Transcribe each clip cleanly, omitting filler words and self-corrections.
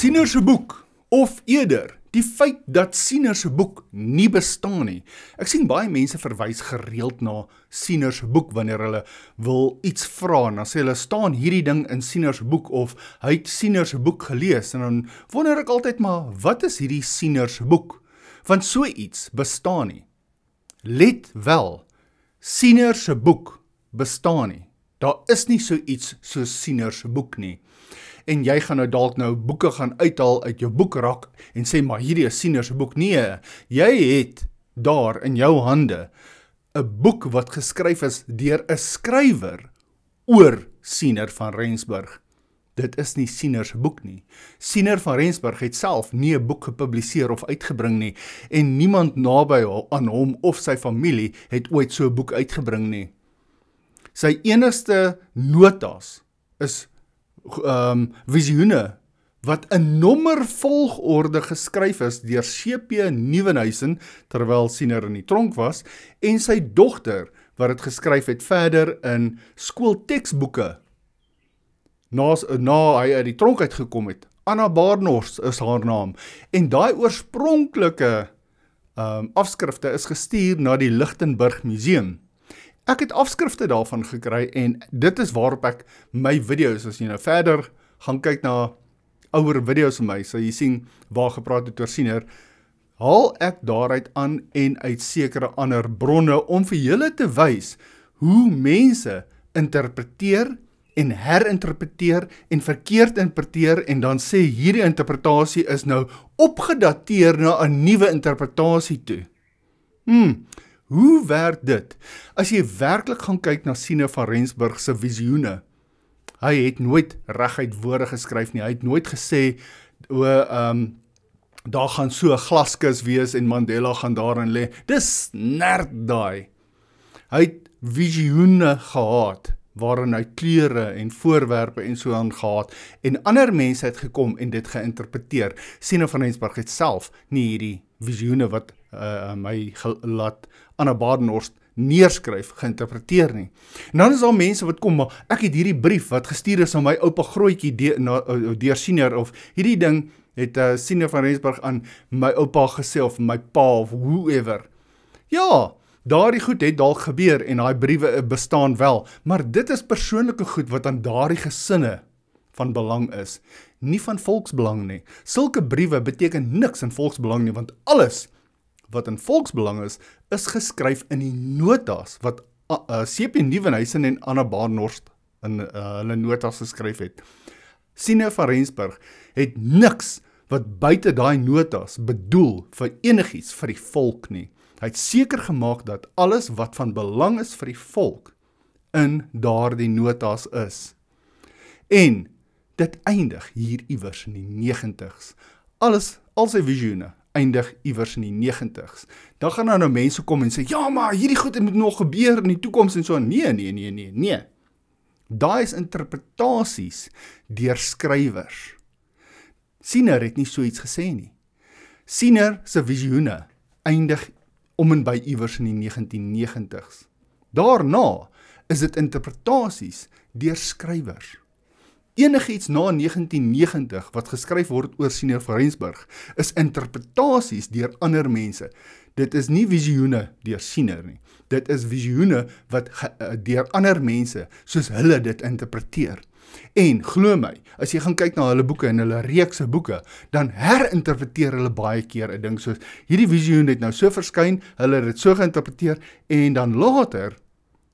Siener se boek, of eerder, die feit dat Siener se boek nie bestaan nie. Ek sien baie mense verwys gereeld na Siener se boek wanneer hulle wil iets vra, en dan sê hulle, staan hierdie ding in Siener se boek, of hy het Siener se boek gelees, en dan wonder ek altyd maar, wat is hierdie Siener se boek? Want so iets bestaan nie. Let wel, Siener se boek bestaan nie. Daar is nie so iets soos Siener se boek nie. En jy gaan nou dalk nou boeke gaan uithaal uit jou boekrak en sê, maar hierdie is Siener se boek. Nee, jy het daar in jou hande 'n boek wat geskryf is deur 'n skrywer oor Siener van Rensburg. Dit is nie Siener se boek nie. Siener van Rensburg het self nie 'n boek gepubliseer of uitgebring nie, en niemand naby aan hom of sy familie het ooit so 'n boek uitgebring nie. Sy enigste notas is visioene wat in nommervolgorde geskryf is deur C.P. Nieuwenhuisen terwyl Siener in die tronk was, en sy dogter wat dit geskryf het verder in skoolteksboeke na hy uit die tronk uitgekom het. Anna Baarnhorst is haar naam, en daai oorspronklike afskrifte is gestuur na die Lichtenburg Museum. Ek het afskrifte daarvan gekry, en dit is waarop ek my video's, as jy nou verder gaan kyk na ouer video's van my, sal jy sien waar gepraat het oor Siener, haal ek daaruit aan en uit sekere ander bronne, om vir julle te wys hoe mense interpreteer en herinterpreteer en verkeerd interpreteer, en dan sê hierdie interpretasie is nou opgedateer na 'n nuwe interpretasie toe. Hoe werk dit? As jy werklik gaan kyk na Siener van Rensburg se visioene, hy het nooit reguit woorde geskryf nie, hy het nooit gesê, daar gaan so 'n glaskus wees en Mandela gaan daarin lê. Dis nerd daai. Hy het visioene gehad, waarin hy kleure en voorwerpe en so aan gehad, en ander mense het gekom en dit geïnterpreteer. Siener van Rensburg het self nie hierdie visioene wat hy laat Anna Baarnhorst neerskryf, geïnterpreteer nie. En dan is daar mense wat kom, maar ek het hierdie brief wat gestuur is aan my oupa Grootjie deur Siener, of hierdie ding het Siener van Rensburg aan my oupa gesê, of my pa, of whoever. Ja, daardie goed het dalk gebeur, en daai briewe bestaan wel, maar dit is persoonlike goed wat aan daardie gesinne van belang is, nie van volksbelang nie. Sulke briewe beteken niks in volksbelang nie, want alles wat in volksbelang is geskryf in die notas, wat C.P. Nieuwenhuisen en Anna Baarnhorst in hulle notas geskryf het. Siener van Rensburg het niks wat buite daai notas bedoel vir enigiets vir die volk nie. Hy het seker gemaak dat alles wat van belang is vir die volk in daardie notas is. En dit eindig hier iewers in die 90's. Al sy visioene eindig iewers in die 90's. Dan gaan nou mense kom en sê, ja, maar hierdie goed moet nog gebeur in die toekoms en so. Nee. Daai is interpretasies deur skrywers. Siener het nie so iets gesê nie. Siener se visioene eindig om en by iewers in die 1990's. Daarna is dit interpretasies deur skrywers. Enigiets na 1990 wat geskryf word oor Siener van Rensburg is interpretasies deur ander mense. Dit is nie visioene deur Siener nie. Dit is visioene wat deur ander mense soos hulle dit interpreteer. En glo my, as jy gaan kyk na hulle boeke en hulle reekse boeke, dan herinterpreteer hulle baie keer 'n ding soos, hierdie visioen het nou so verskyn, hulle het dit so geïnterpreteer, en dan later,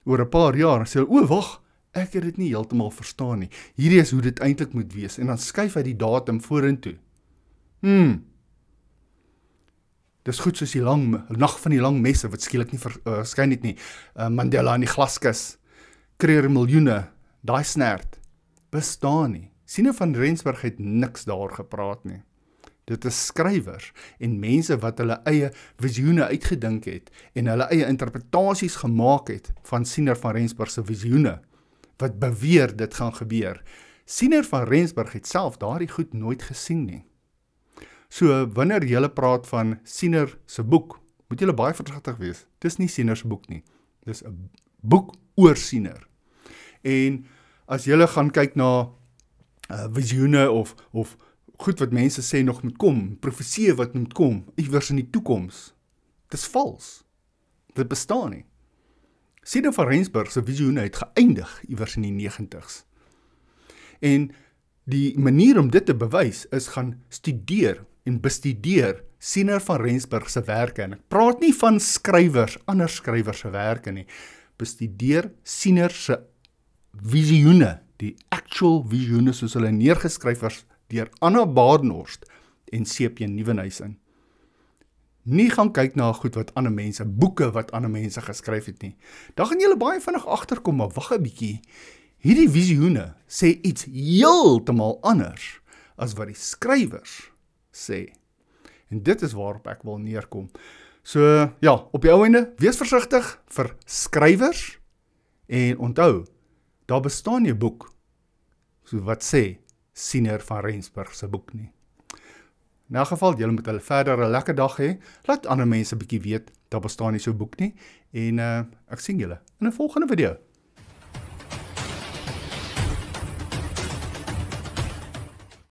oor 'n paar jaar, sê hulle, wag, ek het dit nie heeltemal verstaan nie. Hierdie is hoe dit eintlik moet wees, en dan skuif hy die datum vorentoe. Dis goed soos die nag van die lang messe, wat skielik nie verskyn het nie. Mandela in die glaskus, kreer miljoene, daai snert, bestaan nie. Siener van Rensburg het niks daar gepraat nie. Dit is skrywers en mense wat hulle eie visioene uitgedink het, en hulle eie interpretasies gemaak het van Siener van Rensburg se visioene, wat beweer dit gaan gebeur. Siener van Rensburg het self daardie goed nooit gesien nie. So, wanneer julle praat van Siener se boek, moet julle baie versigtig wees. Dis nie Siener se boek nie. Dis 'n boek oor Siener. En as julle gaan kyk na visioene of goed wat mense sê nog moet kom, profeseë wat moet kom, iewers in die toekoms. Dis vals. Dit bestaan nie. Siener van Rensburg se visioene het geëindig iewers in die 90's. En die manier om dit te bewys is gaan studeer en bestudeer Siener van Rensburg se werke. En ek praat nie van skrywers, ander skrywers se werke nie. Bestudeer Siener se visioene, die actual visioene soos hulle neergeskryf is deur Anna Badenhorst en C.P. Nieuwenhuys. Nie gaan kyk na goed wat ander mense, boeke wat ander mense geskryf het nie. Dan gaan julle baie vinnig agterkom, maar wag 'n bietjie. Hierdie visioene sê iets heeltemal anders as wat die skrywers sê. En dit is waarop ek wil neerkom. So, ja, op die ou einde, wees versigtig vir skrywers en onthou, daar bestaan nie 'n boek, so wat sê Siener van Rensburg se boek nie. In elk geval, julle moet hulle verder 'n lekker dag hê. Laat ander mense 'n bietjie weet, daar bestaan nie so 'n boek nie. En ek sien julle in 'n volgende video.